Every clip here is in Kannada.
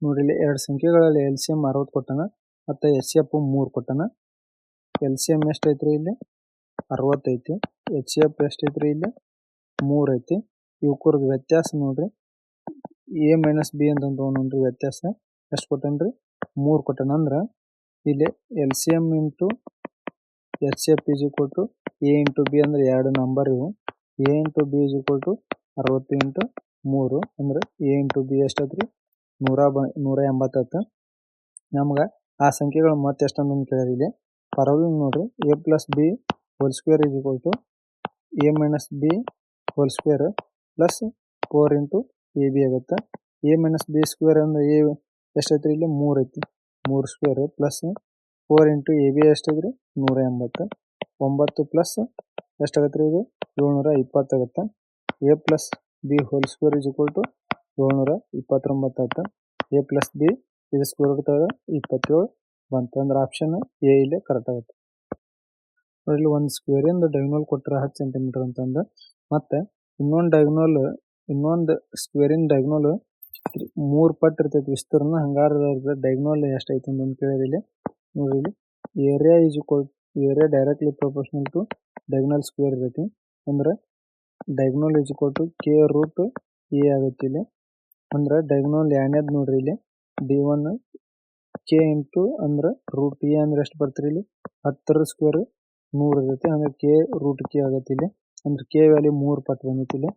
ನೋಡ್ರಿ ಇಲ್ಲಿ ಎರಡು ಸಂಖ್ಯೆಗಳಲ್ಲಿ LCM 60 ಕೊಟ್ಟಾನ ಮತ್ತು HCF 3 ಕೊಟ್ಟಾನ. LCM ಎಷ್ಟು ಐತ್ರಿ ಇಲ್ಲಿ 60 ಐತಿ, HCF ಎಷ್ಟು ಐತ್ರಿ ಇಲ್ಲಿ 3 ಐತಿ. ಇವಕ್ಕೂರ್ದು ವ್ಯತ್ಯಾಸ ನೋಡ್ರಿ A ಮೈನಸ್ B ಅಂತ ನೋಡ್ರಿ ವ್ಯತ್ಯಾಸ ಎಷ್ಟು ಕೊಟ್ಟನ್ರಿ 3 ಕೊಟ್ಟಾನ. ಅಂದ್ರೆ ಇಲ್ಲಿ LCM into HCF is equal to A into B ಅಂದ್ರೆ ಎರಡು ನಂಬರ್ ಇವು. A into B is equal to 60 into 3 ಅಂದ್ರೆ A ಇಂಟು B ಎಷ್ಟೈತ್ರಿ 180. ನಮ್ಗೆ ಆ ಸಂಖ್ಯೆಗಳು ಮತ್ತೆ ಎಷ್ಟಂತ ಕೇಳಿದ್ರೆ ಇಲ್ಲಿ ಪರವಾಗಿ ನೋಡ್ರಿ A plus B whole square is equal to A minus B whole square plus 4 into AB ಆಗುತ್ತೆ. A ಮೈನಸ್ B ಸ್ಕ್ವೇರ್ ಅಂದ್ರೆ A ಎಷ್ಟೈತ್ರಿ ಇಲ್ಲಿ 3 ಐತಿ, 3 ಸ್ಕ್ವೇರ್ ಪ್ಲಸ್ 4 ಇಂಟು AB ಎಷ್ಟೈತ್ರಿ 180. 9 ಪ್ಲಸ್ ಎಷ್ಟಾಗತ್ತೆ ರೀ ಇದು 720 ಆಗುತ್ತೆ. A plus B whole square is equal to 729 ಆಗುತ್ತೆ. A ಪ್ಲಸ್ B ಇದು ಸ್ಕ್ವೇರ್ ರೂಟ್ 27 ಬಂತು ಅಂದ್ರೆ ಆಪ್ಷನ್ A ಇಲ್ಲಿ ಕರೆಕ್ಟ್ ಆಗುತ್ತೆ. ಇಲ್ಲಿ ಒಂದು ಸ್ಕ್ವೇರಿಂದ ಡಯಾಗೋನಲ್ ಕೊಟ್ಟರೆ 10 ಸೆಂಟಿಮೀಟರ್ ಅಂತಂದ್ರೆ ಮತ್ತೆ ಇನ್ನೊಂದು ಸ್ಕ್ವೇರಿನ ಡಯಾಗೋನಲ್ 3 ಪಟ್ಟು ಇರ್ತೈತಿ ವಿಸ್ತೀರ್ಣ. ಹಂಗಾದ್ರೆ ಡಯಾಗೋನಲ್ ಎಷ್ಟೈತೆ ಅಂತ ಕೇಳಿದ್ರೆ ಇಲ್ಲಿ ನೋಡ್ರಿ ಇಲ್ಲಿ area is equal area directly proportional to diagonal square ಇರ್ತೈತಿ. ಅಂದ್ರೆ diagonal is equal to K root A ಆಗುತ್ತೆ ಇಲ್ಲಿ. ಅಂದ್ರೆ ಡಯಾಗೋನಲ್ ಎರಡನೇದು ನೋಡ್ರಿ ಇಲ್ಲಿ D1 K ಇಂಟು ಅಂದ್ರೆ ರೂಟ್ A ಅಂದ್ರೆ ಎಷ್ಟು ಬರ್ತೀರಿ ಇಲ್ಲಿ 10 ಸ್ಕ್ವೇರ್ 100 ಇರುತ್ತೆ. ಅಂದ್ರೆ K ರೂಟ್ K ಆಗುತ್ತೆ ಇಲ್ಲಿ. ಅಂದ್ರೆ K ವ್ಯಾಲ್ಯೂ 3 ಪಟ್ಟು ಬಂದೈತಿ ಇಲ್ಲಿ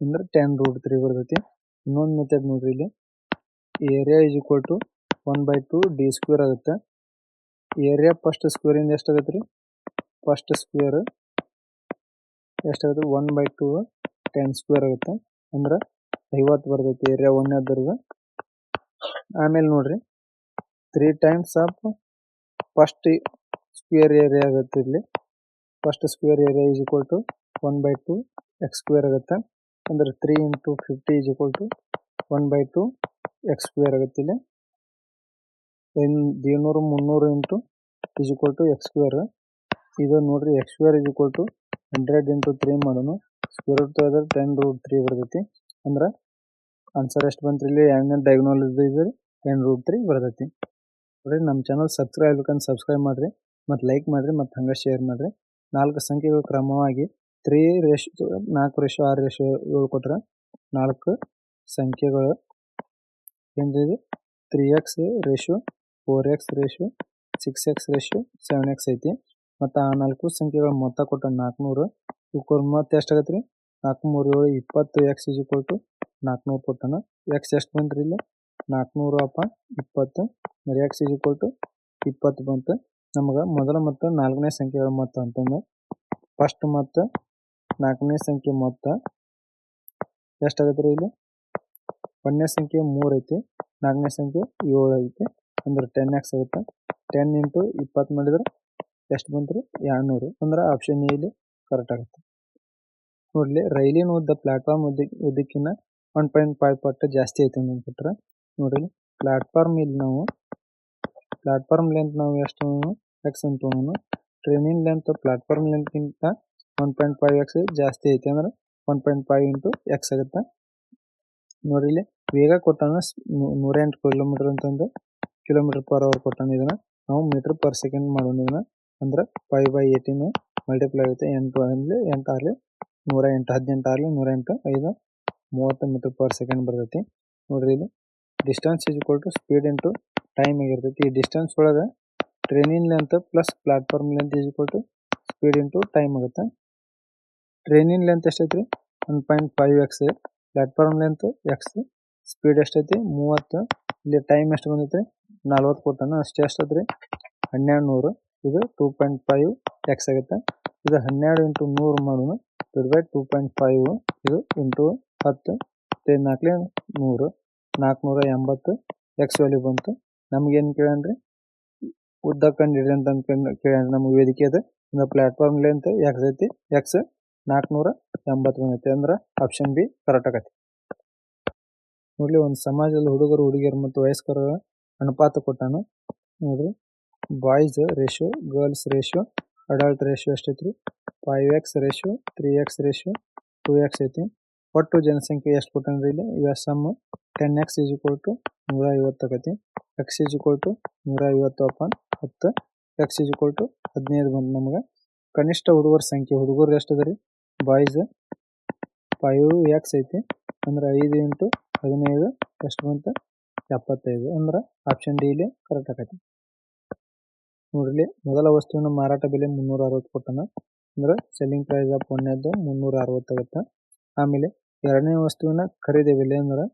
ಅಂದ್ರೆ 10 ರೂಟ್ 3 ಬರ್ತೈತಿ. ಇನ್ನೊಂದು ಮೆಥಡ್ ನೋಡ್ರಿ ಇಲ್ಲಿ area is equal to 1/2 D square ಆಗುತ್ತೆ. ಏರಿಯಾ ಫಸ್ಟ್ ಸ್ಕ್ವೇರ್ ಇಂದ ಎಷ್ಟಾಗತ್ತೆ ರೀ ಫಸ್ಟ್ ಸ್ಕ್ವೇರ್ ಎಷ್ಟಾಗುತ್ತೆ 1/2 10 ಸ್ಕ್ವೇರ್ ಆಗುತ್ತೆ. ಅಂದ್ರೆ 50 ಬರ್ತೈತಿ ಏರಿಯಾ ಒಂದನೇದ್ರಿಗೆ. ಆಮೇಲೆ ನೋಡ್ರಿ 3 times of first square area ಆಗುತ್ತೆ ಇಲ್ಲಿ. First square area is equal to 1/2 x square ಆಗುತ್ತೆ. ಅಂದ್ರೆ 3 into 50 is equal to 1/2 x square ಆಗುತ್ತೆ ಇಲ್ಲಿ. 200 300 into is equal to x square. ಇದು ನೋಡ್ರಿ x square is equal to 100 into 3 ಮಾಡೋಣ ಸ್ಕ್ವೇರ್ ರೂಟ್ ತೆಗೆದ್ರೆ 10 ರೂಟ್ 3 ಬರ್ತೈತಿ. ಅಂದ್ರೆ ಆನ್ಸರ್ ಎಷ್ಟು ಬಂತ್ರಿ ಇಲ್ಲಿ ಎರಡನೇ ಡಯಾಗೋನಲ್ ಇದ್ರೆ 10 ರೂಟ್ 3 ಬರ್ತೈತಿ. ನೋಡ್ರಿ ನಮ್ಮ ಚಾನಲ್ ಸಬ್ಸ್ಕ್ರೈಬ್ ಆಗ್ಬೇಕಂತ ಸಬ್ಸ್ಕ್ರೈಬ್ ಮಾಡಿರಿ ಮತ್ತು ಲೈಕ್ ಮಾಡಿರಿ ಮತ್ತು ಹಂಗೆ ಶೇರ್ ಮಾಡಿರಿ. 4 ಸಂಖ್ಯೆಗಳು ಕ್ರಮವಾಗಿ 4:6:7 ಕೊಟ್ರೆ 4 ಸಂಖ್ಯೆಗಳು ಏನಿದೆ 3x ratio 4x ratio 6x ratio 7x ಐತಿ. ಮತ್ತು ಆ 4 ಸಂಖ್ಯೆಗಳ ಮೊತ್ತ ಕೊಟ್ಟ 400. ಇವಕ್ಕೆ ಮೊತ್ತ ಎಷ್ಟಾಗತ್ತೆ ರೀ 4 3 20x ಈಸ್ ಈಕ್ವಲ್ ಟು 400 ಕೊಟ್ಟಾನ. x ಎಷ್ಟು ಬಂತ್ರಿ ಇಲ್ಲಿ 400 ಅಪ್ಪ 20 ಅಂದರೆ x ಈಸ್ ಈಕ್ವಲ್ ಟು 20 ಬಂತು. ನಮ್ಗೆ ಮೊದಲ ಮತ್ತು 4ನೇ ಸಂಖ್ಯೆಗಳ ಮೊತ್ತ ಅಂತಂದ್ರೆ ಫಸ್ಟ್ ಮತ್ತು 4ನೇ ಸಂಖ್ಯೆ ಮೊತ್ತ ಎಷ್ಟಾಗತ್ತೆ ರೀ ಇಲ್ಲಿ 1ನೇ ಸಂಖ್ಯೆ 3 ಐತಿ, 4ನೇ ಸಂಖ್ಯೆ 7 ಐತಿ. ಅಂದ್ರೆ 10x ಆಗುತ್ತೆ. 10 ಇಂಟು 20 ಮಾಡಿದ್ರೆ ಎಷ್ಟು ಬಂತು ರೀ 200. ಅಂದ್ರೆ ಆಪ್ಷನ್ ಎ ಇಲ್ಲಿ ಕರೆಕ್ಟ್ ಆಗುತ್ತೆ. ನೋಡ್ಲಿ ರೈಲಿನ ಉದ್ದ ಪ್ಲಾಟ್ಫಾರ್ಮ್ ಉದ್ದಕ್ಕಿಂತ 1.5 ಪಟ್ಟು ಜಾಸ್ತಿ ಐತೆ ಅಂತ ಕೊಟ್ಟರೆ ನೋಡ್ರಿ ಪ್ಲಾಟ್ಫಾರ್ಮ್ ಇಲ್ಲಿ ನಾವು ಪ್ಲಾಟ್ಫಾರ್ಮ್ ಲೆಂತ್ ನಾವು ಎಷ್ಟು x ಅಂತ ತೊಗೊಳೋಣ. ಟ್ರೈನಿನ ಲೆಂತ್ ಪ್ಲಾಟ್ಫಾರ್ಮ್ ಲೆಂತ್ಗಿಂತ 1.5x ಜಾಸ್ತಿ ಐತೆ ಅಂದ್ರೆ 1.5 ಇಂಟು x ಆಗುತ್ತೆ. ನೋಡ್ರಿ ಇಲ್ಲಿ ವೇಗ ಕೊಟ್ಟಾನ 108 ಕಿಲೋಮೀಟರ್ ಅಂತಂದು km/h ಕೊಟ್ಟಾನ. ಇದನ್ನ ನಾವು ಮೀಟರ್ ಪರ್ ಸೆಕೆಂಡ್ ಮಾಡೋಣ. ಇದನ್ನ ಅಂದ್ರೆ 5/18 ಮಲ್ಟಿಪ್ಲೈ ಆಗುತ್ತೆ. 8 ಆಗಲಿ 8 ಆಗಲಿ 108 18 ಆಗಲಿ 108 5 30 ಮೀಟರ್ ಪರ್ ಸೆಕೆಂಡ್ ಬರ್ತೈತಿ. ನೋಡ್ರಿ ಇಲ್ಲಿ distance is equal to speed into time ಆಗಿರ್ತೈತಿ. ಈ ಡಿಸ್ಟೆನ್ಸ್ ಒಳಗೆ ಟ್ರೈನಿನ length plus platform length is equal to speed into time ಆಗುತ್ತೆ. ಟ್ರೈನಿನ ಲೆಂತ್ ಎಷ್ಟೈತಿ 1.5x, platform length x, speed ಎಷ್ಟೈತಿ 30, ಇಲ್ಲಿ ಟೈಮ್ ಎಷ್ಟು ಬಂದೈತಿ 40 ಕೊಟ್ಟಾನ. ಅಷ್ಟೇ ಎಷ್ಟೈತ್ರಿ 1200. ಇದು 2.5x ಆಗುತ್ತೆ. ಇದು 12 ಇಂಟು 100 ಮಾಡೋಣ / 2.5 ಇದು ಇಂಟು 10 4 100 480 x ವ್ಯಾಲ್ಯೂ ಬಂತು. ನಮ್ಗೇನು ಕೇಳನ್ರಿ ಉದ್ದ ಕಂಡು ಹಿಡಿ ಅಂತ ಕೇಳ್ಯಾನ ನಮ್ಗೆ ವೇದಿಕೆ ಅದು. ಅಂದ್ರೆ ಪ್ಲಾಟ್ಫಾರ್ಮ್ ಲೆಂತ್ x ಐತಿ, x 480 ಬಂದೈತಿ. ಅಂದ್ರೆ ಆಪ್ಷನ್ ಬಿ ಕರೆಕ್ಟ್ ಆಗತ್ತೆ. ನೋಡ್ಲಿ ಒಂದು ಸಮಾಜದಲ್ಲಿ ಹುಡುಗರು ಹುಡುಗಿಯರು ಮತ್ತು ವಯಸ್ಕರ ಅನುಪಾತ ಕೊಟ್ಟಾನು. ನೋಡ್ರಿ boys ratio girls ratio adult ratio ಎಷ್ಟೈತ್ರಿ 5x ratio 3x ratio 2x ಐತಿ. ಒಟ್ಟು ಜನಸಂಖ್ಯೆ ಎಷ್ಟು ಕೊಟ್ಟನ್ರಿ ಇಲ್ಲಿ ಇವ ಸಮ್ 10x = 150 ಆಗೈತಿ. x = 150 ಅಪಾನ್ 10 x = 15 ಬಂತು ನಮಗೆ. ಕನಿಷ್ಠ ಹುಡುಗರ ಸಂಖ್ಯೆ ಹುಡುಗರು ಎಷ್ಟು ಅದ ರೀ ಬಾಯ್ಸ್ 5x ಐತಿ. ಅಂದ್ರೆ 5 × 15 ಎಷ್ಟು ಬಂತು 75. ಅಂದ್ರೆ ಆಪ್ಷನ್ ಡಿ ಇಲ್ಲಿ ಕರೆಕ್ಟ್ ಆಗೈತಿ. ನೋಡ್ರಿ ಮೊದಲ ವಸ್ತುವಿನ ಮಾರಾಟ ಬೆಲೆ 360 ಕೊಟ್ಟನ. ಅಂದ್ರೆ ಸೆಲ್ಲಿಂಗ್ ಪ್ರೈಸ್ ಆಫ್ ಒಂದನೇದು 360 ಆಗುತ್ತೆ. ಆಮೇಲೆ ಎರಡನೇ ವಸ್ತುವಿನ ಖರೀದಿ ಬೆಲೆ ಅಂದ್ರೆ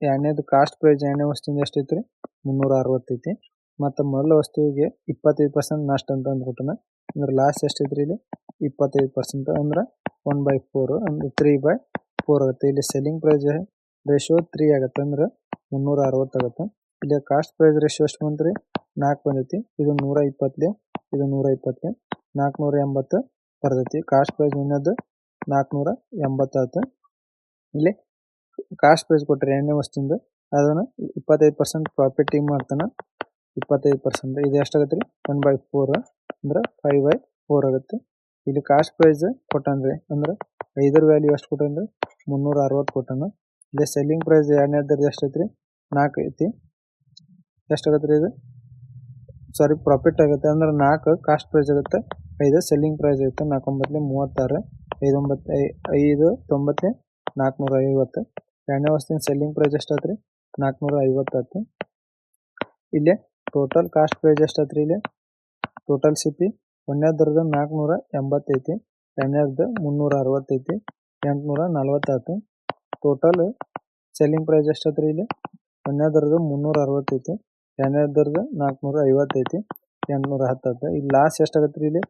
ಎರಡನೇದು ಕಾಸ್ಟ್ ಪ್ರೈಸ್ ಎರಡನೇ ವಸ್ತುವಿನ ಎಷ್ಟು ಐತ್ರಿ 360 ಐತಿ. ಮತ್ತು ಮೊದಲ ವಸ್ತುವಿಗೆ 25% ನಷ್ಟ ಅಂತ ಅಂದ್ಕೊಟ್ಟನ. ಅಂದ್ರೆ ಲಾಸ್ ಎಷ್ಟೈತ್ರಿ ಇಲ್ಲಿ 25%. ಅಂದ್ರೆ 1/4 ಅಂದ್ರೆ 3/4 ಆಗುತ್ತೆ. ಇಲ್ಲಿ ಸೆಲ್ಲಿಂಗ್ ಪ್ರೈಸ್ ರೇಷಿಯೋ 3 ಆಗುತ್ತೆ. ಅಂದ್ರೆ 360 ಆಗುತ್ತೆ. ಇಲ್ಲಿ ಕಾಸ್ಟ್ ಪ್ರೈಸ್ ರೇಷಿಯೋ ಎಷ್ಟು ಬಂತು ರೀ 4 ಬಂದೈತಿ. ಇದು 120 ಇದು 120 480 ಬರ್ತೈತಿ. ಕಾಸ್ಟ್ ಪ್ರೈಸ್ ಇನ್ನದು 480 ಆಯ್ತು. ಇಲ್ಲಿ ಕಾಸ್ಟ್ ಪ್ರೈಸ್ ಕೊಟ್ಟರೆ ಎರಡನೇ ವಸ್ತುವಿಂದು ಅದನ್ನು 25% ಪ್ರಾಫಿಟ್ ಮಾಡ್ತಾನೆ 25%. ಇದು ಎಷ್ಟಾಗತ್ತೆ ರೀ 1/4 ಅಂದ್ರೆ 5/4 ಆಗುತ್ತೆ. ಇಲ್ಲಿ ಕಾಸ್ಟ್ ಪ್ರೈಸ್ ಕೊಟ್ಟನ್ರಿ ಅಂದ್ರೆ 5ರ ವ್ಯಾಲ್ಯೂ ಎಷ್ಟು ಕೊಟ್ಟನ್ರಿ 360 ಕೊಟ್ಟಾನ. ಇಲ್ಲಿ ಸೆಲ್ಲಿಂಗ್ ಪ್ರೈಸ್ ಎರಡನೇದ್ರದ್ದು ಎಷ್ಟೈತ್ರಿ 4 ಐತಿ. ಎಷ್ಟಾಗತ್ತೆ ರೀ ಇದು ಸಾರಿ ಪ್ರಾಫಿಟ್ ಆಗುತ್ತೆ. ಅಂದ್ರೆ 4 ಕಾಸ್ಟ್ ಪ್ರೈಸ್ ಆಗುತ್ತೆ 5 ಸೆಲ್ಲಿಂಗ್ ಪ್ರೈಸ್ ಆಗುತ್ತೆ. 4 36 5 9 450. ಎರಡನೇ ವಸ್ತುವಿನ ಸೆಲ್ಲಿಂಗ್ ಪ್ರೈಸ್ ಎಷ್ಟಾತ್ರಿ 450 ಆಯ್ತು. ಇಲ್ಲಿ ಟೋಟಲ್ ಕಾಸ್ಟ್ ಪ್ರೈಸ್ ಎಷ್ಟಾತ್ರಿ ಇಲ್ಲಿ ಟೋಟಲ್ ಸಿಪಿ ಒಂದನೇದ್ರದ್ದು 480 ಐತಿ. ಎರಡನೇದ್ದು 360 ಐತಿ 840 ಆಯ್ತು. ಟೋಟಲ್ ಸೆಲ್ಲಿಂಗ್ ಪ್ರೈಸ್ ಎಷ್ಟಾತ್ರಿ ಇಲ್ಲಿ ಒಂದನೇದ್ರದ್ದು 360 ಐತಿ. ಎರಡನೇದ್ರದ್ದು 450 ಐತಿ 810 ಆಯ್ತು. ಇಲ್ಲಿ ಲಾಸ್ ಎಷ್ಟಾಗತ್ತೆ ರೀ ಇಲ್ಲಿ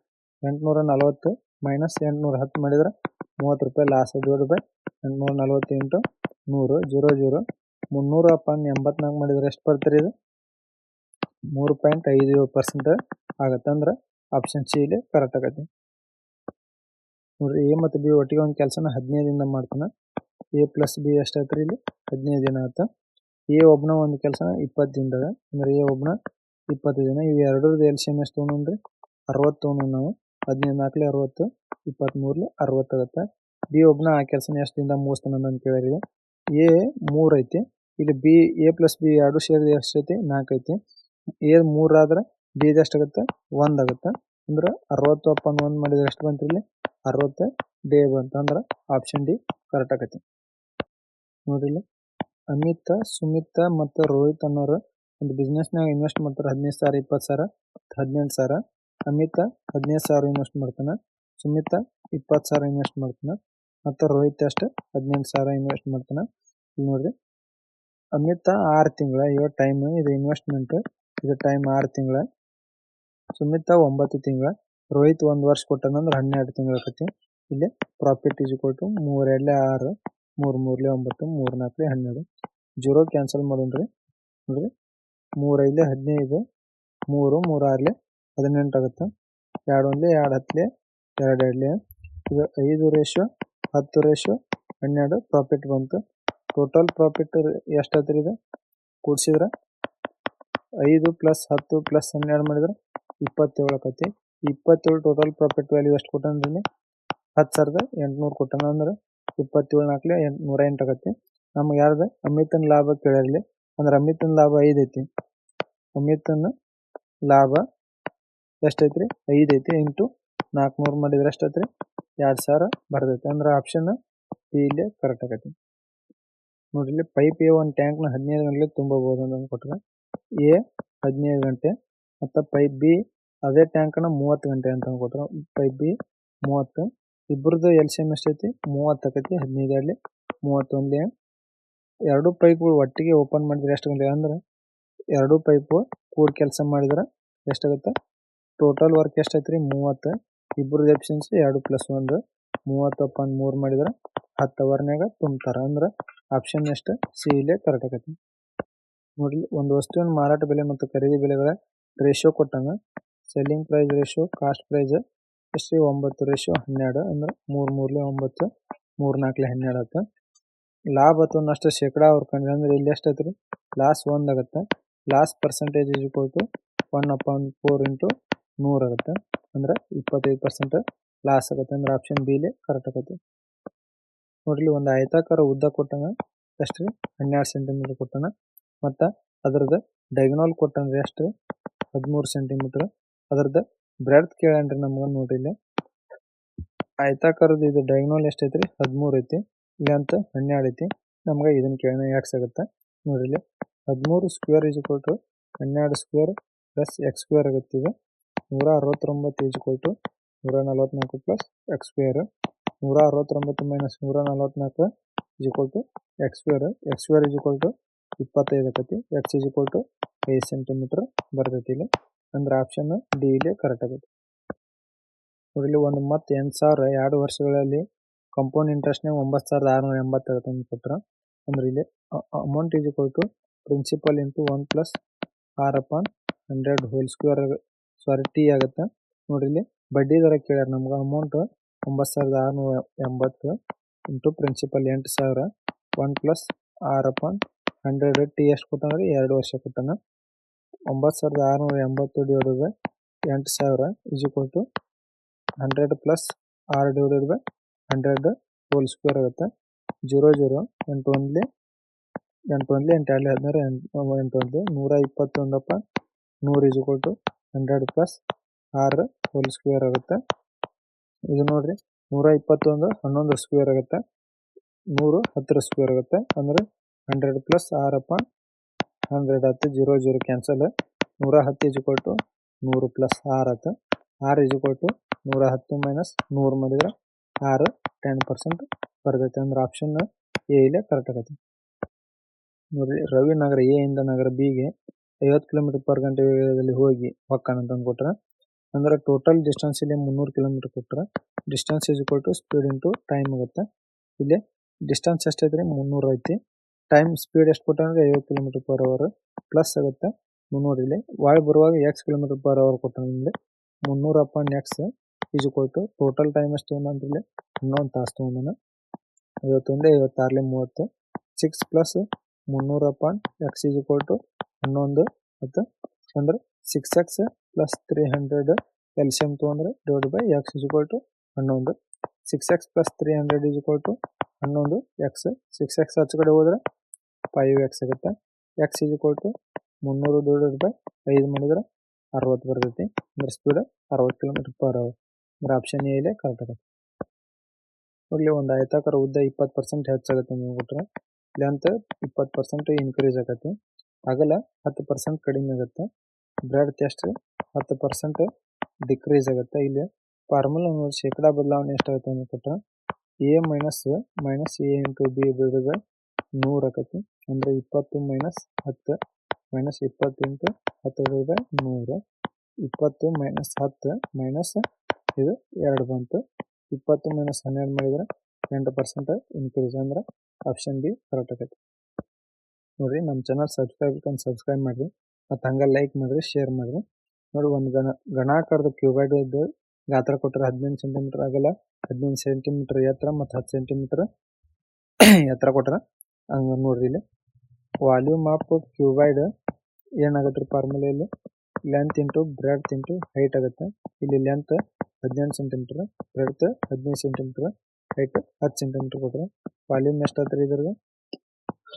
840 ಮೈನಸ್ 810 ಮಾಡಿದ್ರೆ 30 ರೂಪಾಯಿ ಲಾಸ್. ಡಿವೈಡ್ ಬೈ 840 × 100 00 300/84 ಮಾಡಿದ್ರೆ ಎಷ್ಟು ಬರ್ತೀರಿ ಇದು 3.57% ಆಗುತ್ತೆ. ಅಂದ್ರೆ ಆಪ್ಷನ್ ಸಿ ಇಲ್ಲಿ ಕರೆಕ್ಟ್ ಆಗತ್ತೆ. ನೋಡ್ರಿ ಎ ಮತ್ತು ಬಿ ಒಟ್ಟಿಗೆ ಒಂದು ಕೆಲಸನ 15 ದಿನ ಮಾಡ್ತಾನೆ. a + b ಎಷ್ಟಾಯ್ತು ಇಲ್ಲಿ 15 ದಿನ ಆಯ್ತು. ಎ ಒಬ್ಬನ ಒಂದು ಕೆಲಸನ 20 ದಿನದಾಗ ಅಂದ್ರೆ ಎ ಒಬ್ಬನ 20 ದಿನ. ಇವು ಎರಡರದ್ದು LCM ಎಷ್ಟು ತೊಗೊಂಡ್ರಿ 60 ತೊಗೊಂಡು ನಾವು 15 × 4 = 60 23 60 ಆಗುತ್ತೆ. ಬಿ ಒಬ್ಬನ ಆ ಕೆಲಸನ ಎಷ್ಟು ದಿನದಾಗ ಮುಗಿಸ್ತಾನೆ ಅಂತ ಕೇಳಿರಿ. ಎ 3 ಐತಿ. ಇಲ್ಲಿ ಬಿ a + b ಎರಡು ಸೇರಿ ಎಷ್ಟೈತಿ 4 ಐತಿ. ಎ 3 ಆದ್ರೆ ಬಿ ಎಷ್ಟಾಗುತ್ತೆ 1 ಆಗುತ್ತೆ. ಅಂದ್ರೆ 60/1 ಮಾಡಿದ್ರೆ ಎಷ್ಟು ಬಂತು ಇಲ್ಲಿ 60 ಡೇ ಬಂತು. ಅಂದ್ರೆ ಆಪ್ಷನ್ ಡಿ ಕರೆಕ್ಟ್ ಆಗತ್ತೆ. ನೋಡ್ರಿ ಇಲ್ಲಿ ಅಮಿತ್ ಸುಮಿತ್ ಮತ್ತು ರೋಹಿತ್ ಅನ್ನೋರು ಒಂದು ಬಿಸ್ನೆಸ್ನಾಗ ಇನ್ವೆಸ್ಟ್ ಮಾಡ್ತಾರೆ 15,000 20,000 18,000. ಅಮಿತ್ 15,000 ಇನ್ವೆಸ್ಟ್ ಮಾಡ್ತಾನೆ. ಸುಮಿತ್ 20,000 ಇನ್ವೆಸ್ಟ್ ಮಾಡ್ತಾನೆ. ಮತ್ತು ರೋಹಿತ್ ಅಷ್ಟು 18,000 ಇನ್ವೆಸ್ಟ್ ಮಾಡ್ತಾನೆ. ಇಲ್ಲಿ ನೋಡ್ರಿ ಅಮಿತ್ 6 ತಿಂಗಳ ಇವ ಟೈಮ್ ಇದು ಇನ್ವೆಸ್ಟ್ಮೆಂಟ್ ಇದು ಟೈಮ್ 6 ತಿಂಗಳ. ಸುಮಿತ್ 9 ತಿಂಗಳ. ರೋಹಿತ್ 1 ವರ್ಷ ಕೊಟ್ಟಾನಂದ್ರೆ 12 ತಿಂಗಳ ಆಕತಿ. ಇಲ್ಲಿ ಪ್ರಾಫಿಟ್ = 3 2 6 3 3 9 3 4 12 0 ಕ್ಯಾನ್ಸಲ್ ಮಾಡೋಣ್ರಿ. ನೋಡ್ರಿ 3 5 15 3 3 6 18 ಆಗುತ್ತೆ. 2 1 2 10 2 2 ಇದು 5:10:12 ಪ್ರಾಫಿಟ್ ಬಂತು. ಟೋಟಲ್ ಪ್ರಾಫಿಟ್ ಎಷ್ಟಾಯ್ತು ಇದು ಕೂಡಿಸಿದ್ರೆ 5 + 10 + 12 ಮಾಡಿದ್ರೆ 27 ಆಕತಿ. 27 ಟೋಟಲ್ ಪ್ರಾಫಿಟ್ ವ್ಯಾಲ್ಯೂ ಎಷ್ಟು ಕೊಟ್ಟಾನ್ರಿ 10,800 ಕೊಟ್ಟಾನ. ಅಂದ್ರೆ 27 4 108 ಆಗತ್ತೆ. ನಮ್ಗೆ ಯಾರ್ದು ಅಮಿತನ ಲಾಭ ಕೇಳಿರಲಿ. ಅಂದ್ರೆ ಅಮಿತನ ಲಾಭ 5 ಐತಿ. ಅಮಿತನ ಲಾಭ ಎಷ್ಟೈತ್ರಿ 5 ಐತಿ. ಇಂಟು 400 ಮಾಡಿದ್ರೆ ಎಷ್ಟೈತ್ರಿ 2,000 ಬರ್ತೈತಿ. ಅಂದ್ರೆ ಆಪ್ಷನ್ ಬಿ ಇಲ್ಲಿ ಕರೆಕ್ಟ್ ಆಗತ್ತೆ. ನೋಡ್ರಿ ಪೈಪ್ ಎ ಒಂದು ಟ್ಯಾಂಕ್ನ 15 ಗಂಟೆ ತುಂಬಬಹುದು ಅಂತ ಕೊಟ್ಟರೆ ಎ 15 ಗಂಟೆ ಮತ್ತು ಪೈಪ್ ಬಿ ಅದೇ ಟ್ಯಾಂಕ್ನ 30 ಗಂಟೆ ಅಂತ ಕೊಟ್ಟರೆ ಪೈಪ್ ಬಿ 30. ಇಬ್ಬರದು LCM ಎಷ್ಟೈತಿ 30 ಆಕೈತಿ. 15 31 ಎರಡು ಪೈಪ್ಗಳು ಒಟ್ಟಿಗೆ ಓಪನ್ ಮಾಡಿದ್ರೆ ಎಷ್ಟು ಗಂಟೆ ಅಂದ್ರೆ ಎರಡು ಪೈಪು ಕೂಡಿ ಕೆಲಸ ಮಾಡಿದ್ರೆ ಎಷ್ಟಾಗುತ್ತೆ ಟೋಟಲ್ ವರ್ಕ್ ಎಷ್ಟೈತ್ರಿ 30. ಇಬ್ಬರದು ಎಫಿಷಿಯನ್ಸಿ 2 + 1 30/3 ಮಾಡಿದ್ರೆ 10 ಅವರ್ನಾಗ ತುಂಬ್ತಾರೆ. ಅಂದ್ರೆ ಆಪ್ಷನ್ ಎಷ್ಟು ಸಿ ಇಲ್ಲೇ ಕರೆಕ್ಟ್ ಆಗತ್ತೆ. ನೋಡ್ರಿ ಒಂದು ವಸ್ತುವಿನ ಮಾರಾಟ ಬೆಲೆ ಮತ್ತು ಖರೀದಿ ಬೆಲೆಗಳ ರೇಷಿಯೋ ಕೊಟ್ಟಾಗ selling price ratio cost price ಎಷ್ಟು 9:12 ಅಂದ್ರೆ 3 3 9 3 4 12 ಆಯ್ತು. ಲಾಭ ಅಥವಾ ನಷ್ಟ ಶೇಕಡಾ ಅವ್ರು ಕಂಡ್ರೆ ಅಂದ್ರೆ ಇಲ್ಲಿ ಎಷ್ಟೈತ್ರಿ ಲಾಸ್ 1 ಆಗುತ್ತೆ. ಲಾಸ್ ಪರ್ಸೆಂಟೇಜ್ = 1/4 × 100 ಆಗುತ್ತೆ. ಅಂದ್ರೆ 25% ಲಾಸ್ ಆಗುತ್ತೆ. ಅಂದ್ರೆ ಆಪ್ಷನ್ ಬಿ ಇಲ್ಲಿ ಕರೆಕ್ಟ್ ಆಗುತ್ತೆ. ನೋಡ್ರಿ ಒಂದು ಆಯತಾಕಾರ ಉದ್ದ ಕೊಟ್ಟಾನ ಎಷ್ಟ್ರಿ 12 ಸೆಂಟಿಮೀಟರ್ ಕೊಟ್ಟಾನ ಮತ್ತು ಅದ್ರದ್ದು ಡೈಗನಲ್ ಕೊಟ್ಟನ್ರಿ ಎಷ್ಟು 13 ಸೆಂಟಿಮೀಟರ್. ಅದ್ರದ್ದು ಬ್ರೆಡ್ತ್ ಕೇಳನ್ರಿ ನಮ್ಗೆ ನೋಡ್ರಿ ಇಲ್ಲಿ ಆಯತಾಕಾರದ ಇದು ಡೈಗನಲ್ ಎಷ್ಟೈತ್ರಿ 13 ಐತಿ, ಲೆಂತ್ 12 ಐತಿ. ನಮ್ಗೆ ಇದನ್ನ ಕೇಳೋಣ ಎಕ್ಸ್ ಆಗುತ್ತೆ ನೋಡ್ರಿ ಇಲ್ಲಿ 13 square is equal to 12 square plus x square ಆಗುತ್ತೆ. ಇದು 169 is equal to 144 plus x square. 169 minus 144 is equal to x square. X square is equal to 25 ಆಕತಿ. X is equal to 5 centimetre ಬರ್ತೈತಿ ಇಲ್ಲಿ. ಅಂದ್ರೆ ಆಪ್ಷನ್ ಡಿ ಇಲ್ಲಿ ಕರೆಕ್ಟ್ ಆಗುತ್ತೆ. ಇಲ್ಲಿ ಒಂದು ಮತ್ತೆ 8,000 2 ವರ್ಷಗಳಲ್ಲಿ ಕಂಪೌಂಡ್ ಇಂಟ್ರೆಸ್ಟ್ನೇ 9,680 ಆಗುತ್ತೆ ಅಂತ ಕೊಟ್ಟರೆ ಅಂದ್ರೆ ಇಲ್ಲಿ amount is equal to principal into 1 plus R upon 100 whole square T ಆಗುತ್ತೆ. ನೋಡ್ರಿ ಇಲ್ಲಿ ಬಡ್ಡಿ ದರ ಕೇಳ್ಯಾರ ನಮ್ಗೆ. Amount 9,680 into principal 8,000 1 plus R upon 100 T ಎಷ್ಟು ಕೊಟ್ಟಾನ 2 ವರ್ಷ ಕೊಟ್ಟಾನ. 9,680 divided by 8,000 is equal to 100 plus R divided by 100 whole square ಆಗುತ್ತೆ. 0 0 8 1 8 1 8 2 16 8 1 121 100 is equal to 100 plus R whole square ಆಗುತ್ತೆ. ಇದು ನೋಡ್ರಿ 121 11 ಸ್ಕ್ವೇರ್ ಆಗುತ್ತೆ, 100 10 ಸ್ಕ್ವೇರ್ ಆಗುತ್ತೆ. ಅಂದ್ರೆ 100 ಪ್ಲಸ್ ಆರ್ ಅಪಾನ್ 100 ಆಯ್ತು. 0 0 cancel. 110 is equal to 100 plus R ಆಯ್ತು. R is equal to 110 minus 100 ಮಾಡಿದ್ರೆ ಆರ್ 10% ಬರ್ತೈತೆ. ಅಂದ್ರೆ ಆಪ್ಷನ್ ಎ ಇಲ್ಲೇ ಕರೆಕ್ಟ್ ಆಗತ್ತೆ ನೋಡ್ರಿ. ರವಿ ನಗರ ಎ ಇಂದ ನಗರ ಬಿಗೆ 50 ಕಿಲೋಮೀಟರ್ ಪರ್ ಗಂಟೆ ವೇಗದಲ್ಲಿ ಹೋಗಿ ಹೊಕ್ಕಾನ ಅಂತ ಕೊಟ್ರೆ ಅಂದ್ರೆ ಟೋಟಲ್ ಡಿಸ್ಟೆನ್ಸ್ ಇಲ್ಲಿ 300 ಕಿಲೋಮೀಟರ್ ಕೊಟ್ಟರೆ distance is equal to speed into time ಆಗುತ್ತೆ. ಇಲ್ಲಿ ಡಿಸ್ಟೆನ್ಸ್ ಎಷ್ಟೈತ್ರಿ 300 ಐತಿ. ಟೈಮ್ ಸ್ಪೀಡ್ ಎಷ್ಟು ಕೊಟ್ಟಂದ್ರೆ 50 ಕಿಲೋಮೀಟರ್ ಪರ್ ಅವರ್ ಪ್ಲಸ್ ಆಗುತ್ತೆ 300. ಇಲ್ಲಿ ವಾಯ್ ಬರುವಾಗ ಎಕ್ಸ್ ಕಿಲೋಮೀಟರ್ ಪರ್ ಅವರ್ ಕೊಟ್ಟಾನ. ಇಲ್ಲಿ 300 upon x is equal to total time ಎಷ್ಟು ತೊಗೊಂಡ್ರೆ ಇಲ್ಲಿ 11 ತಾಸು ತೊಗೊಂಡಾನ. 51 56 30 6 plus 300 upon x is equal to 11 ಮತ್ತು ಅಂದ್ರೆ 6x ಪ್ಲಸ್ 300 ಎಲ್ಸಿಎಂ ತೊಗೊಂಡ್ರೆ divide by x is equal to 11. 6x plus 300 is equal to 11 x. 6x ಆಚೆ ಕಡೆ ಹೋದ್ರೆ 5x ಆಗುತ್ತೆ. X is equal to 300 divided by 5 ಮಾಡಿದ್ರೆ 60 ಬರ್ತೈತಿ. ಅಂದ್ರೆ ಸ್ಪೀಡ್ 60 ಕಿಲೋಮೀಟರ್ ಪರ್ ಅವರ್. ಅಂದ್ರೆ ಆಪ್ಷನ್ ಎ ಇಲ್ಲೇ ಕರೆಕ್ಟ್ ಆಗುತ್ತೆ. ಇಲ್ಲಿ ಒಂದು ಆಯತಾಕಾರ ಉದ್ದ 20% ಹೆಚ್ಚಾಗುತ್ತೆ ನೀವು ಕೊಟ್ಟರೆ ಲೆಂತ್ 20% ಇನ್ಕ್ರೀಸ್ ಆಗುತ್ತೆ. ಅಗಲ 10% ಕಡಿಮೆ ಆಗುತ್ತೆ. ಬ್ರೆಡ್ತ್ ಎಷ್ಟು 10% ಡಿಕ್ರೀಸ್ ಆಗುತ್ತೆ. ಇಲ್ಲಿ ಫಾರ್ಮುಲಾ ನೋಡಿ ಶೇಕಡಾ ಬದಲಾವಣೆ ಎಷ್ಟಾಗುತ್ತೆ ಅಂತ ಕೊಟ್ಟರೆ A minus A into B divided by 100 ಆಕತಿ. ಅಂದರೆ 20 minus 10 minus 20 into 10 divided by 100. 20 minus 10 minus ಇದು 2 ಬಂತು. 20 ಮೈನಸ್ 12 ಮಾಡಿದ್ರೆ 8% ಇನ್ಕ್ರೀಸ್. ಅಂದ್ರೆ ಆಪ್ಷನ್ ಬಿ ಕರೆಕ್ಟ್ ಆಕೈತಿ ನೋಡ್ರಿ. ನಮ್ಮ ಚಾನಲ್ ಸಬ್ಸ್ಕ್ರೈಬ್ ಮಾಡಿರಿ ಮತ್ತು ಹಂಗೆ ಲೈಕ್ ಮಾಡಿರಿ, ಶೇರ್ ಮಾಡಿರಿ. ನೋಡಿ ಒಂದು ಗಣಾಕಾರದ ಕ್ಯೂಬಾಯ್ಡ್ ಗಾತ್ರ ಕೊಟ್ಟರೆ 15 ಸೆಂಟಿಮೀಟರ್ ಅಗಲ, 15 ಸೆಂಟಿಮೀಟರ್ ಎತ್ತರ ಮತ್ತು 10 ಸೆಂಟಿಮೀಟರ್ ಎತ್ತರ ಕೊಟ್ಟರೆ ಹಂಗೆ ನೋಡ್ರಿ. ಇಲ್ಲಿ ವಾಲ್ಯೂಮ್ ಆಫ್ ಕ್ಯೂಬಾಯ್ಡ್ ಏನಾಗುತ್ತೆ ರೀ ಫಾರ್ಮುಲೆಯಲ್ಲಿ length into breadth into height ಆಗುತ್ತೆ. ಇಲ್ಲಿ length 18 centimetre, breadth 15 centimetre, height 10 centimetre ಕೊಟ್ಟರೆ ವಾಲ್ಯೂಮ್ ಎಷ್ಟಾಗ್ತದೆ ಇದ್ರದ್ದು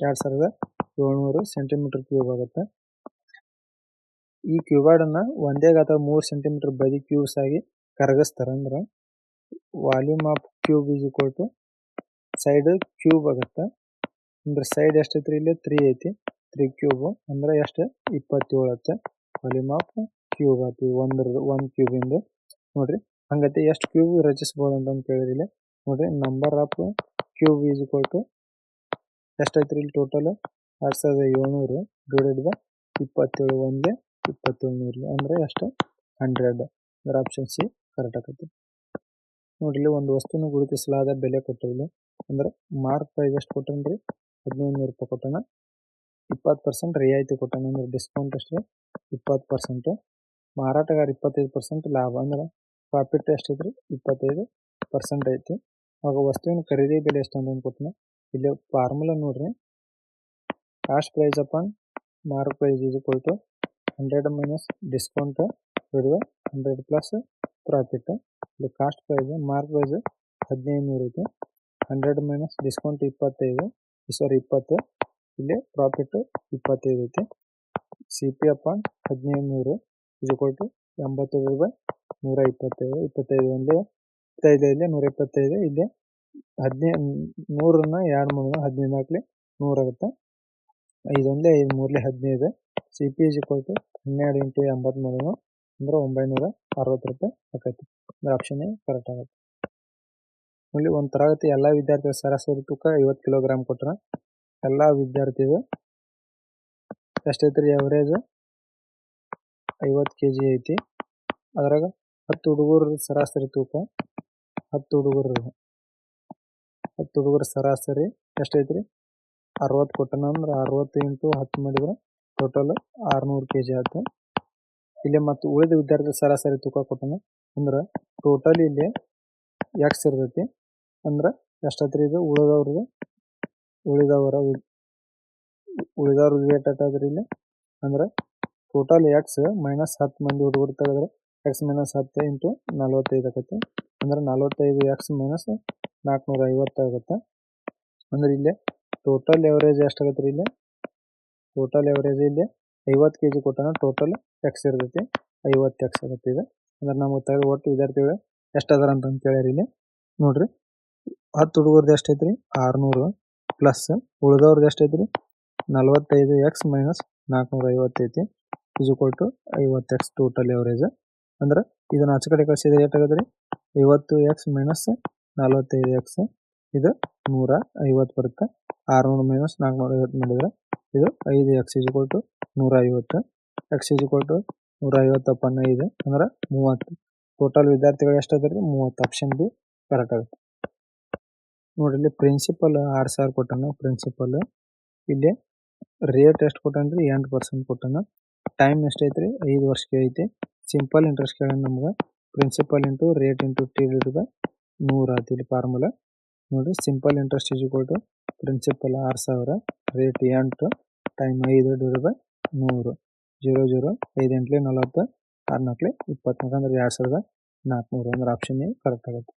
2700 ಸೆಂಟಿಮೀಟರ್ ಕ್ಯೂಬ್ ಆಗುತ್ತೆ. ಈ ಕ್ಯೂಬಾಯ್ಡನ್ನು ಒಂದೇ ಗಾತ್ರ 3 ಸೆಂಟಿಮೀಟರ್ ಬದಿ ಕ್ಯೂಬ್ಸ್ ಆಗಿ ಕರಗಿಸ್ತಾರೆ. ಅಂದ್ರೆ volume of cube is equal to side cube ಆಗುತ್ತೆ. ಅಂದ್ರೆ ಸೈಡ್ ಎಷ್ಟೈತ್ರಿ ಇಲ್ಲಿ 3 ಐತಿ. 3 ಕ್ಯೂಬ್ ಅಂದ್ರೆ ಎಷ್ಟು 27 ಆಗುತ್ತೆ. ವಾಲ್ಯೂಮ್ ಆಫ್ ಕ್ಯೂಬ್ ಆಯ್ತು ಒಂದು ಕ್ಯೂಬಿಂದ ನೋಡ್ರಿ. ಹಂಗೈತಿ ಎಷ್ಟು ಕ್ಯೂಬ್ ರಚಿಸ್ಬೋದು ಅಂತ ಕೇಳಿರಿ. ಇಲ್ಲಿ ನೋಡ್ರಿ number of cube is equal to ಎಷ್ಟೈತ್ರಿ ಇಲ್ಲಿ ಟೋಟಲ್ 2700 ಡಿವೈಡೆಡ್ ಬೈ 27 ಒಂದೇ 2700 ಅಂದರೆ ಎಷ್ಟು 100. ಅಂದ್ರೆ ಆಪ್ಷನ್ ಸಿ ಕರೆಕ್ಟ್ ಆಕೈತಿ ನೋಡ್ರಿ. ಇಲ್ಲಿ ಒಂದು ವಸ್ತುನ ಗುರುತಿಸಲಾದ ಬೆಲೆ ಕೊಟ್ಟಿಲ್ಲ. ಅಂದ್ರೆ ಮಾರ್ಕ್ ಪ್ರೈಸ್ ಎಷ್ಟು ಕೊಟ್ಟನ್ರಿ 1500 ರೂಪಾಯಿ ಕೊಟ್ಟಾನ. 20% ರಿಯಾಯಿತಿ ಕೊಟ್ಟಾನ. ಅಂದ್ರೆ ಡಿಸ್ಕೌಂಟ್ ಎಷ್ಟು 20%. ಮಾರಾಟಗಾರ 25% ಲಾಭ. ಅಂದ್ರೆ ಪ್ರಾಫಿಟ್ ಎಷ್ಟೈತ್ರಿ 25% ಐತಿ. ಆಗ ವಸ್ತುವಿನ ಖರೀದಿ ಬೆಲೆ ಎಷ್ಟು ಅಂತ ಕೊಟ್ಟನ. ಇಲ್ಲಿ ಫಾರ್ಮುಲಾ ನೋಡ್ರಿ cost price upon mark price is equal to 100 minus discount divided by 100 plus profit. ಇಲ್ಲಿ ಕಾಸ್ಟ್ ಪ್ರೈಸ್ ಮಾರ್ಕ್ ಪ್ರೈಸ್ 1500 ಐತಿ. 100 ಮೈನಸ್ ಡಿಸ್ಕೌಂಟ್ 20 ಇಲ್ಲಿ ಪ್ರಾಫಿಟ್ 25 ಐತಿ. C P upon 1500 = 80 by 125. 25 ಒಂದೇ 25 ಇಲ್ಲಿ 125 ಇಲ್ಲಿ 100ನ್ನ 2 ಮಾಡಿದ್ರೆ 15 100 ಆಗುತ್ತೆ. 5 ಒಂದೇ 5 3 15. ಸಿ ಪಿ = 12 × 80 ಮಾಡಿದ್ರೆ ಅಂದ್ರೆ 960 ರೂಪಾಯಿ ಆಕೈತಿ. ಅಂದ್ರೆ ಆಪ್ಷನ್ ಎ ಕರೆಕ್ಟ್ ಆಗುತ್ತೆ. ಇಲ್ಲಿ ಒಂದು ತರಗತಿ ಎಲ್ಲ ವಿದ್ಯಾರ್ಥಿಗಳ ಸರಾಸರಿ ತೂಕ 50 ಕಿಲೋಗ್ರಾಮ್ ಕೊಟ್ಟರೆ ಎಲ್ಲ ವಿದ್ಯಾರ್ಥಿಗಳು ಎಷ್ಟೈತ್ರಿ ಎವರೇಜ್ 50 kg ಐತಿ. ಅದ್ರಾಗ 10 ಹುಡುಗರ ಸರಾಸರಿ ತೂಕ 10 ಹುಡುಗರ ಸರಾಸರಿ ಎಷ್ಟೈತ್ರಿ 60 ಕೊಟ್ಟನ ಅಂದ್ರೆ 60 × 10 ಮಾಡಿದ್ರೆ ಟೋಟಲ್ 600 kg ಆಯ್ತು. ಇಲ್ಲಿ ಮತ್ತು ಉಳಿದ ವಿದ್ಯಾರ್ಥಿ ಸರಾಸರಿ ತೂಕ ಕೊಟ್ಟನ ಅಂದ್ರೆ ಟೋಟಲ್ ಇಲ್ಲಿ ಎಕ್ಸ್ ಇರ್ತೈತಿ. ಅಂದ್ರೆ ಎಷ್ಟೈತ್ರಿ ಇದು ಉಳಿದವ್ರ ರೇಟ್ ಎಷ್ಟಾದ್ರಿ ಇಲ್ಲಿ ಅಂದ್ರೆ ಟೋಟಲ್ ಎಕ್ಸ್ ಮೈನಸ್ 10 ಮಂದಿ ಹುಡುಗರು ತೆಗೆದ್ರೆ ಎಕ್ಸ್ ಮೈನಸ್ 10 × 45 ಆಗುತ್ತೆ. ಅಂದ್ರೆ 45x ಮೈನಸ್ 450 ಆಗುತ್ತೆ. ಅಂದ್ರೆ ಇಲ್ಲಿ ಟೋಟಲ್ ಎವರೇಜ್ ಎಷ್ಟಾಗತ್ತೆ ಇಲ್ಲಿ ಟೋಟಲ್ ಎವರೇಜ್ ಇಲ್ಲಿ 50 kg ಕೊಟ್ಟಾನ ಟೋಟಲ್ ಎಕ್ಸ್ ಇರ್ತೈತಿ 50x ಆಗುತ್ತೆ. ಇದು ಅಂದ್ರೆ ನಮಗೆ ತೆಗೆದು ಒಟ್ಟು ವಿದ್ಯಾರ್ಥಿಗಳು ಎಷ್ಟು ಅದಾರ ಅಂತ ಕೇಳ್ಯಾರ. ಇಲ್ಲಿ ನೋಡ್ರಿ 10 ಹುಡುಗರ್ದು ಎಷ್ಟೈತ್ರಿ 600 ಪ್ಲಸ್ ಉಳಿದವ್ರದ್ದು ಎಷ್ಟೈತ್ರಿ 45x ಮೈನಸ್ 450 ಐತಿ = 50x ಟೋಟಲ್ ಎವರೇಜ್. ಅಂದ್ರೆ ಇದನ್ನ ಆಚೆ ಕಡೆ ಕಳಿಸಿದ್ರೆ ಏಟಾಗದ್ರಿ 50x ಮೈನಸ್ 45x ಇದು 150 ಬರುತ್ತೆ. 600 ಮೈನಸ್ 450 ಮಾಡಿದ್ರೆ ಇದು 5x = 150. x = 150 ಅಪಾನ್ 5 ಅಂದ್ರೆ 30. ಟೋಟಲ್ ವಿದ್ಯಾರ್ಥಿಗಳು ಎಷ್ಟಾದ್ರಿ 30. ಆಪ್ಷನ್ ಬಿ ಕರೆಕ್ಟ್ ಆಗುತ್ತೆ. ನೋಡ್ರಿ ಇಲ್ಲಿ ಪ್ರಿನ್ಸಿಪಲ್ 6000 ಕೊಟ್ಟಾನ. ಪ್ರಿನ್ಸಿಪಲ್ ಇಲ್ಲಿ ರೇಟ್ ಎಷ್ಟು ಕೊಟ್ಟಾನ್ರಿ 8% ಕೊಟ್ಟಾನ. ಟೈಮ್ ಎಷ್ಟೈತ್ರಿ 5 ವರ್ಷಕ್ಕೆ ಐತಿ. ಸಿಂಪಲ್ ಇಂಟ್ರೆಸ್ಟ್ ಕೇಳೋಣ ನಮ್ಗೆ principal into rate into T divided by 100 ಆಯ್ತು. ಇಲ್ಲಿ ಫಾರ್ಮುಲಾ ನೋಡ್ರಿ simple interest = principal 6000 rate 8 time 5 ಡಿವೈಡೆಡ್ ಬೈ 100 00 5 8 40 6 4 24 ಅಂದ್ರೆ 2400 ಅಂದ್ರೆ ಆಪ್ಷನ್ ಎ ಕರೆಕ್ಟ್ ಆಗುತ್ತೆ.